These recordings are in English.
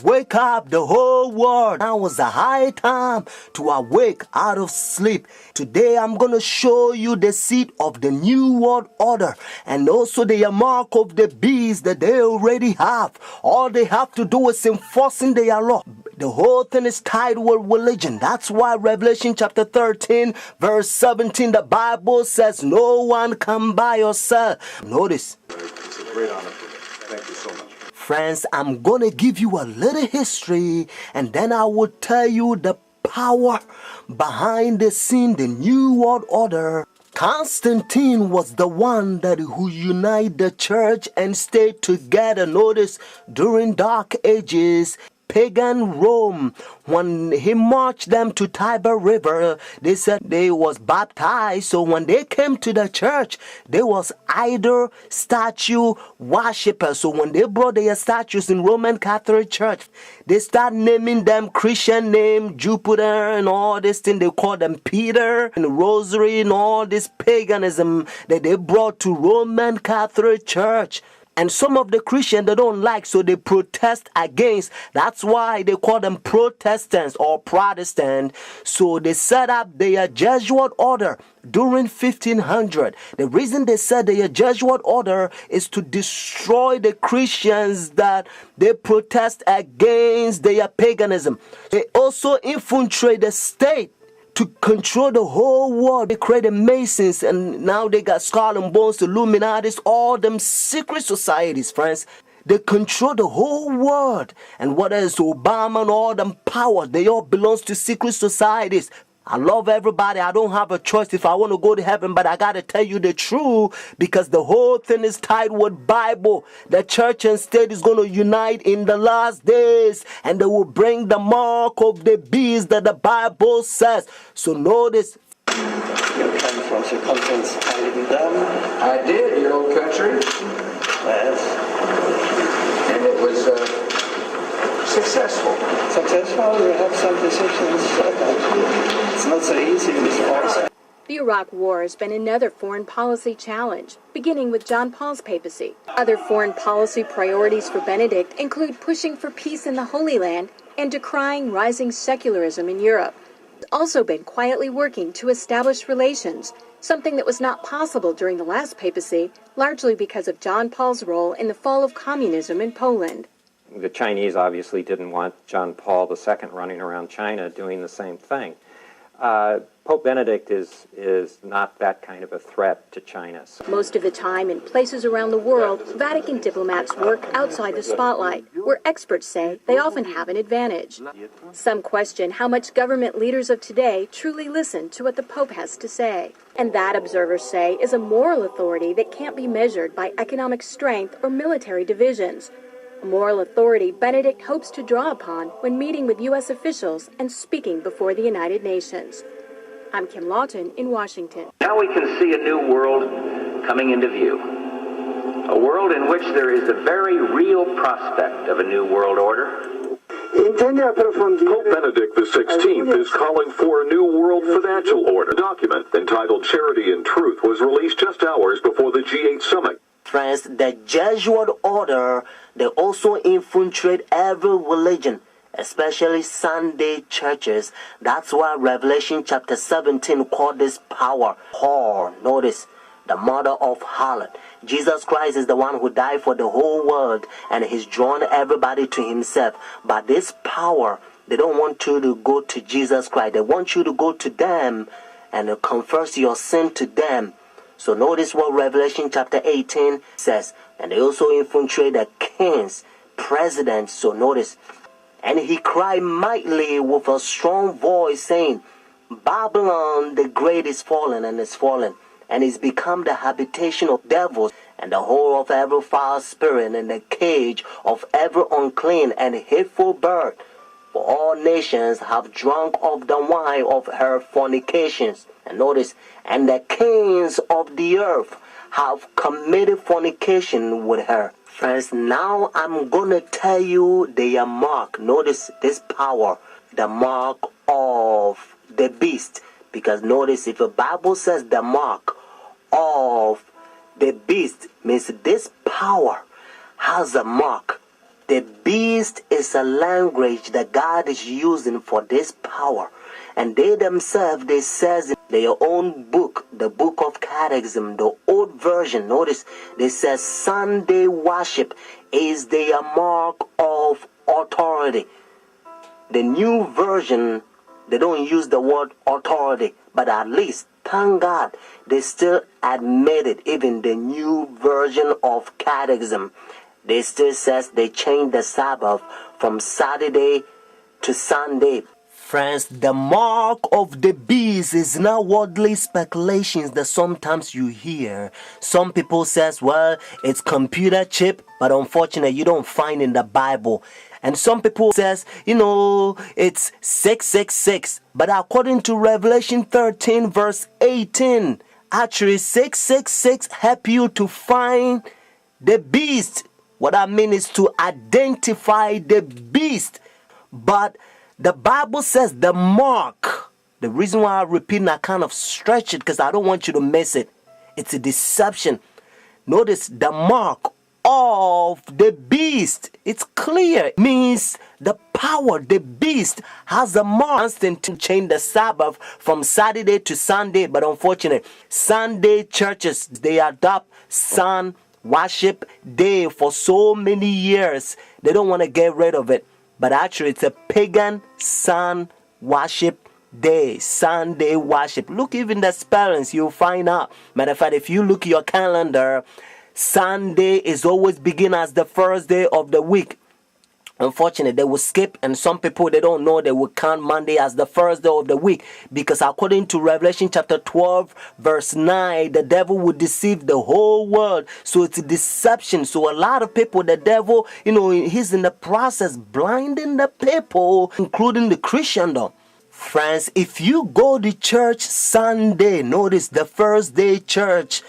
Wake up the whole world. Now is the high time to awake out of sleep. Today I'm going to show you the seed of the new world order and also the mark of the beast that they already have. All they have to do is enforcing their law. The whole thing is tied with religion. That's why Revelation chapter 13 verse 17, the Bible says no one can buy or sell. Notice. It's a great honor for me. Thank you so much. Friends, I'm going to give you a little history and then I will tell you the power behind the scene, the new world order. Constantine was the one who united the church and stayed together. Notice, during dark ages, pagan Rome, when he marched them to Tiber River, they said they was baptized. So when they came to the church, they was idol statue worshippers. So when they brought their statues in Roman Catholic Church, they start naming them Christian name, Jupiter and all this thing. They call them Peter and Rosary and all this paganism that they brought to Roman Catholic Church. And some of the Christians they don't like, so they protest against. That's why they call them Protestants or Protestant. So they set up their Jesuit order during 1500. The reason they said their Jesuit order is to destroy the Christians that they protest against their paganism. They also infiltrate the state to control the whole world. They created Masons and now they got Skull and Bones, the Illuminatis, all them secret societies, friends. They control the whole world. And what is Obama and all them powers, they all belongs to secret societies. I love everybody. I don't have a choice if I want to go to heaven, but I got to tell you the truth because the whole thing is tied with Bible. The church and state is going to unite in the last days and they will bring the mark of the beast that the Bible says. So notice. You came from circumference Amsterdam. I did, your old country. Yes. And it was successful. Successful, we have some decisions. It's not so easy in this place. The Iraq War has been another foreign policy challenge, beginning with John Paul's papacy. Other foreign policy priorities for Benedict include pushing for peace in the Holy Land and decrying rising secularism in Europe. He's also been quietly working to establish relations, something that was not possible during the last papacy, largely because of John Paul's role in the fall of communism in Poland. The Chinese obviously didn't want John Paul II running around China doing the same thing. Pope Benedict is not that kind of a threat to China. Most of the time, in places around the world, Vatican diplomats work outside the spotlight, where experts say they often have an advantage. Some question how much government leaders of today truly listen to what the Pope has to say. And that, observers say, is a moral authority that can't be measured by economic strength or military divisions. A moral authority Benedict hopes to draw upon when meeting with U.S. officials and speaking before the United Nations. I'm Kim Lawton in Washington. Now we can see a new world coming into view. A world in which there is a very real prospect of a new world order. Pope Benedict XVI is calling for a new world financial order. A document entitled Charity and Truth was released just hours before the G8 summit. Friends, the Jesuit order, they also infiltrate every religion, especially Sunday churches. That's why Revelation chapter 17 called this power whore. Notice, the mother of harlot. Jesus Christ is the one who died for the whole world and he's drawn everybody to himself. But this power, they don't want you to go to Jesus Christ. They want you to go to them and confess your sin to them. So notice what Revelation chapter 18 says. And they also infiltrate the kings, presidents. So notice. And he cried mightily with a strong voice, saying, Babylon the great is fallen and is fallen, and is become the habitation of devils, and the whore of every foul spirit, and the cage of every unclean and hateful bird. For all nations have drunk of the wine of her fornications. And notice, and the kings of the earth have committed fornication with her. Friends, now I'm going to tell you their mark. Notice this power, the mark of the beast. Because notice, if the Bible says the mark of the beast, means this power has a mark. The beast is a language that God is using for this power. And they themselves, they says in their own book, the book of Catechism, the old version, notice, they says Sunday worship is their mark of authority. The new version, they don't use the word authority, but at least, thank God, they still admit it. Even the new version of Catechism, they still says they changed the Sabbath from Saturday to Sunday. Friends, the mark of the beast is not worldly speculations that sometimes you hear. Some people says, well, it's computer chip, but unfortunately you don't find in the Bible. And some people says, it's 666. But according to Revelation 13 verse 18, actually 666 help you to find the beast. What I mean is to identify the beast. But the Bible says the mark. The reason why I repeat and I kind of stretch it because I don't want you to miss it. It's a deception. Notice the mark of the beast. It's clear. It means the power, the beast has a mark to change the Sabbath from Saturday to Sunday. But unfortunately, Sunday churches, they adopt sun worship day for so many years. They don't want to get rid of it. But actually, it's a pagan sun worship day, Sunday worship. Look, even the spellings, you'll find out. Matter of fact, if you look at your calendar, Sunday is always begin as the first day of the week. Unfortunately, they will skip, and some people, they don't know, they will count Monday as the first day of the week, because according to Revelation chapter 12 verse 9, the devil would deceive the whole world. So it's a deception. So a lot of people, the devil, he's in the process blinding the people, including the Christendom. Friends, if you go to church Sunday, notice the first day church,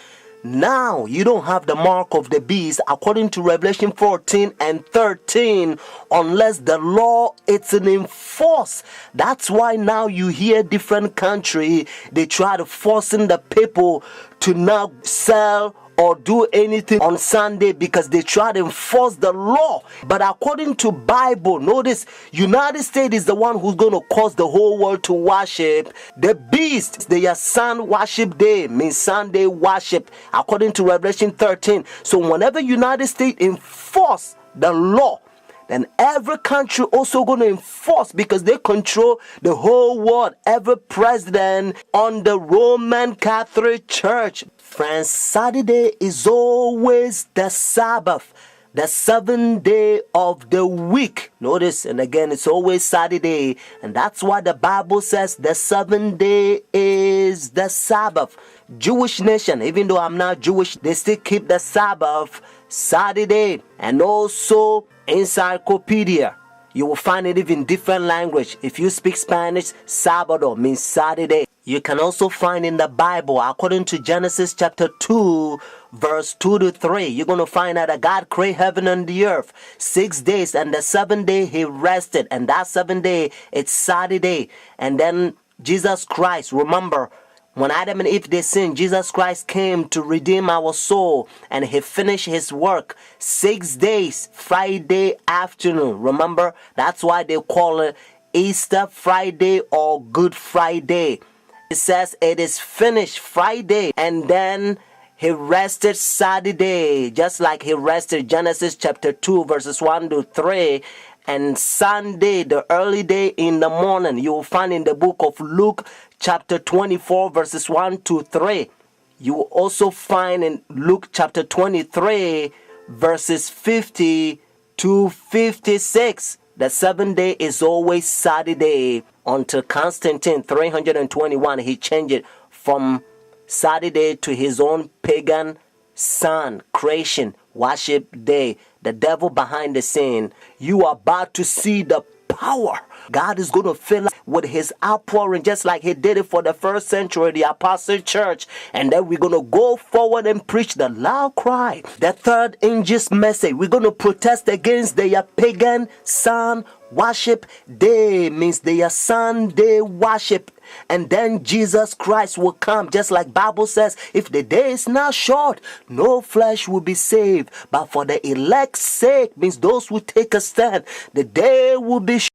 now you don't have the mark of the beast according to Revelation 14 and 13 unless the law is enforced. That's why now you hear different country, they try to forcing the people to not sell or do anything on Sunday because they try to enforce the law. But according to Bible, notice United States is the one who's going to cause the whole world to worship the beast. Their sun worship day means Sunday worship according to Revelation 13. So whenever United States enforce the law, then every country also going to enforce because they control the whole world. Every president on the Roman Catholic Church. Friends, Saturday is always the Sabbath, the seventh day of the week. Notice, and again, it's always Saturday. And that's why the Bible says the seventh day is the Sabbath. Jewish nation, even though I'm not Jewish, they still keep the Sabbath Saturday. And also encyclopedia, you will find it even different language. If you speak Spanish, Sábado means Saturday. You can also find in the Bible, according to Genesis chapter 2, verse 2 to 3, you're going to find out that God created heaven and the earth 6 days, and the seventh day he rested, and that seventh day it's Saturday. And then Jesus Christ, remember, when Adam and Eve they sinned, Jesus Christ came to redeem our soul, and he finished his work 6 days, Friday afternoon. Remember, that's why they call it Easter Friday or Good Friday. It says it is finished Friday, and then he rested Saturday, just like he rested Genesis chapter 2 verses 1 to 3. And Sunday, the early day in the morning, you will find in the book of Luke chapter 24 verses 1 to 3. You will also find in Luke chapter 23 verses 50 to 56. The seventh day is always Saturday until Constantine 321. He changed it from Saturday to his own pagan sun creation worship day. The devil behind the scene. You are about to see the power God is going to fill us with his outpouring, just like he did it for the first century, the apostle church. And then we're going to go forward and preach the loud cry. The third angel's message, we're going to protest against their pagan sun worship day, means their Sunday worship. And then Jesus Christ will come, just like Bible says, if the day is not short, no flesh will be saved. But for the elect's sake, means those who take a stand, the day will be short.